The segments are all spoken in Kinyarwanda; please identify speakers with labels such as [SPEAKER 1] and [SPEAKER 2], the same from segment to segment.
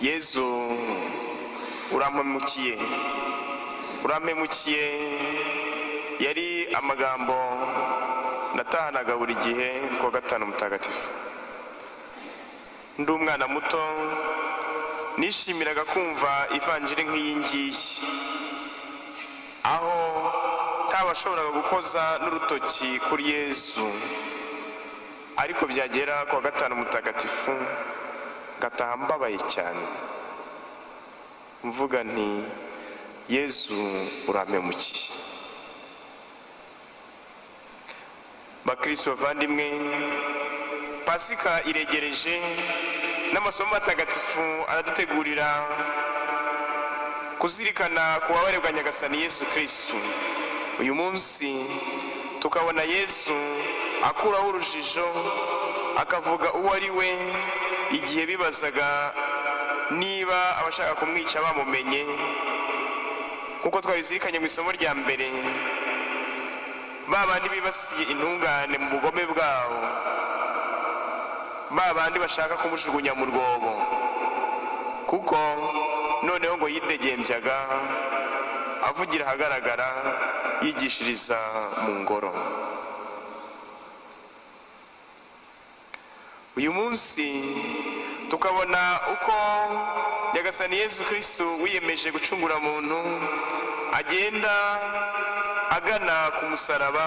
[SPEAKER 1] Yesu urampemukiye yari amagambo natahanaga buri gihe kuwa gatanu mutagatifu. Ndi umwana muto nishimiraga kumva ivanjiri nk'iyi ngiyi, aho ntabashoboraga gukoza n'urutoki kuri Yesu, ariko byagera kuwa gatanu mutagatifu ngataha mbabaye cyane mvuga nti Yesu urampemukiye. Bakristo bavandimwe, Pasika iregereje n'amasomo matagatifu aradutegurira kuzirikana ku bubabare bwa Nyagasani Yesu Kristo. Uyu munsi tukabona Yesu akuraho urujijo akavuga uwo ari we igihe bibazaga niba abashaka kumwica bamumenye, kuko twabizirikanye mu isomo rya mbere, babandi bibasiye intungane mu bugome bwabo, babandi bashaka kumujugunya mu rwobo, kuko noneho ngo yidegembyaga avugira ahagaragara yigishiriza mu ngoro. Uyu munsi tukabona uko Nyagasani Yesu Kristo wiyemeje gucungura muntu agenda agana ku musaraba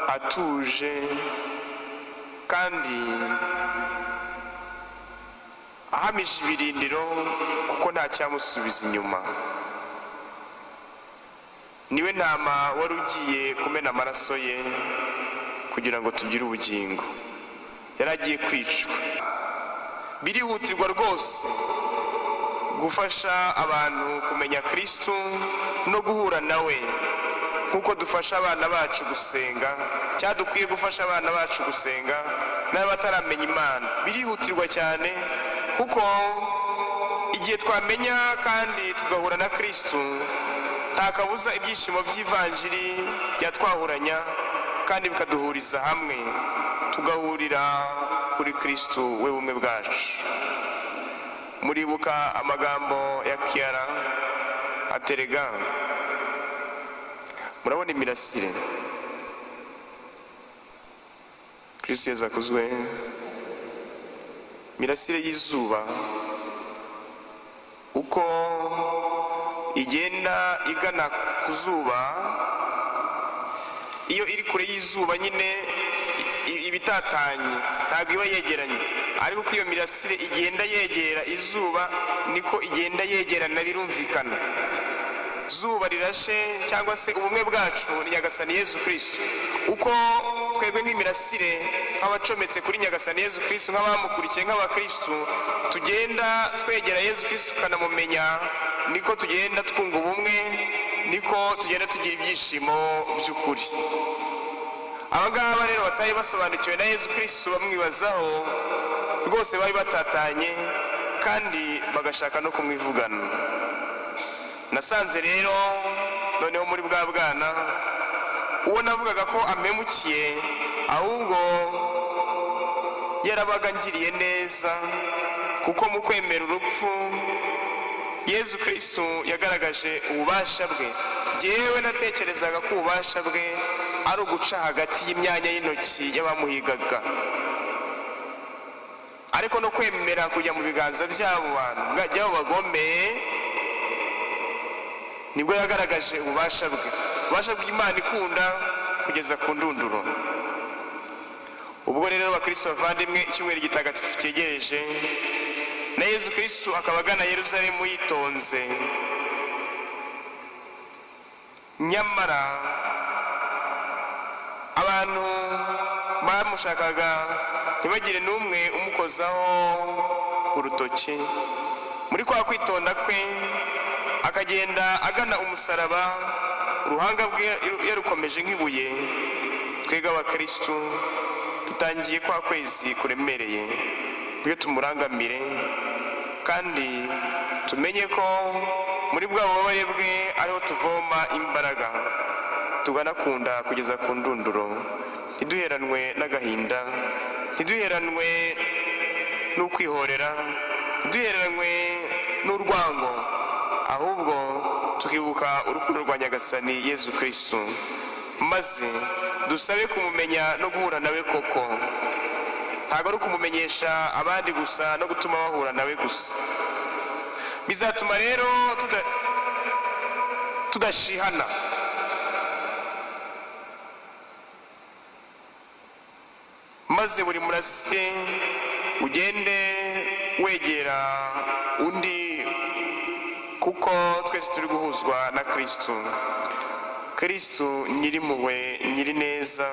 [SPEAKER 1] atuje kandi ahamije ibirindiro, kuko nta cyamusubiza inyuma. Niwe ntama wari ugiye kumena amaraso ye kugira ngo tugire ubugingo, yari agiye kwicwa. Birihutirwa rwose gufasha abantu kumenya Kristo no guhura nawe, kuko dufasha abana bacu gusenga, cyadukwiye gufasha abana bacu gusenga n'abataramenya Imana. Birihutirwa cyane, kuko igihe twamenya kandi tugahura na Kristo, nta kabuza ibyishimo by'ivanjiri byatwahuranya kandi bikaduhuriza hamwe, tugahurira kuri Kristo we bumwe bwacu. Muribuka amagambo ya Kiara aterega, murabona imirasire. Kristo Yesu akuzwe. Imirasire y'izuba uko igenda igana ku zuba, iyo iri kure y'izuba nyine ibitatanye ntabwo iba yegeranye, ariko uko iyo mirasire igenda yegera izuba niko igenda yegerana, birumvikana. Zuba rirashe cyangwa se ubumwe bwacu ni Nyagasani Yesu Kristo. Uko twebwe nk'imirasire nk'abacometse kuri Nyagasani Yesu Kristo, nk'abamukurikiye nk'abakristo, tugenda twegera Yesu Kristo tukanamumenya, niko tugenda twunga ubumwe, niko tugenda tugira ibyishimo by'ukuri. Abangaba rero batari basobanukiwe na Yesu Kristo bamwibazaho rwose, bari batatanye kandi bagashaka no kumwivugana. Nasanze rero noneho muri bwa bwana uwo navugaga ko ampemukiye, ahubwo yarabaga ngiriye neza, kuko mu kwemera urupfu Yesu Kristo yagaragaje ububasha bwe. Jyewe natekerezaga ko ububasha bwe ari uguca hagati y'imyanya y'intoki y'abamuhigaga, ariko no kwemera kujya mu biganza by'abo bantu by'abo bagomeye, nibwo yagaragaje ububasha bwe, ububasha bw'Imana ikunda kugeza ku ndunduro. Ubwo rero Bakristo bavandimwe, icyumweru gitagatifu cyegereje na Yesu Kristo akaba agana Yerusalemu yitonze, nyamara abantu bamushakaga ntibagire n'umwe umukozaho urutoki. Muri kwa kwitonda kwe akagenda agana umusaraba, uruhanga rwe yarukomeje nk'ibuye. Twebwe abakristo dutangiye kwa kwezi kuremereye, iyo tumurangamire kandi tumenye ko muri bwa bubabare bwe ariho tuvoma imbaraga, tuganakunda kugeza ku ndunduro. Ntiduheranwe n'agahinda, ntiduheranwe n'ukwihorera, duhereranywe n'urwango, ahubwo tukibuka urukundo rwa Nyagasani Yezu Kristo, maze dusabe kumumenya no guhura nawe koko. Ntabwo ari ukumumenyesha abandi gusa no gutuma bahura nawe gusa. Bizatuma rero tudashihana, maze buri murasire ugende wegera undi, kuko twese turi guhuzwa na Kristo. Kristo nyirimpuhwe, nyiri neza,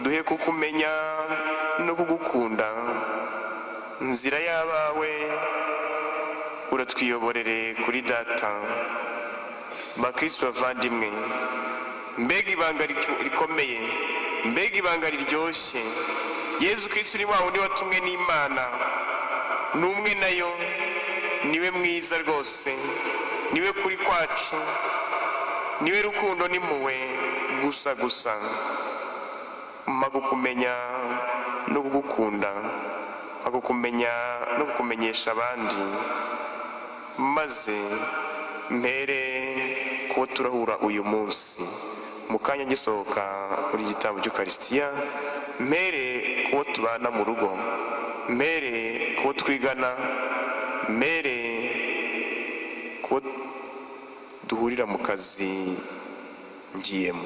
[SPEAKER 1] duhe kukumenya no kugukunda. Nzira y'abawe uratwiyoborere kuri Data. Bakristo bavandimwe, mbega ibanga rikomeye, mbega ibanga riryoshye. Yezu Kristo ni wa wundi watumwe n'Imana, n'umwe nayo, niwe mwiza rwose, niwe kuri kwacu, niwe rukundo n'impuhwe gusa gusa. Magukumenya no kugukunda, magukumenya no kukumenyesha abandi, maze mpere kuba turahura uyu munsi. Mu kanya gisohoka muri gitambo cy'Ukaristiya, mpere kuba tubana mu rugo, mpere kuba twigana, mpere kuba duhurira mu kazi ngiyemo.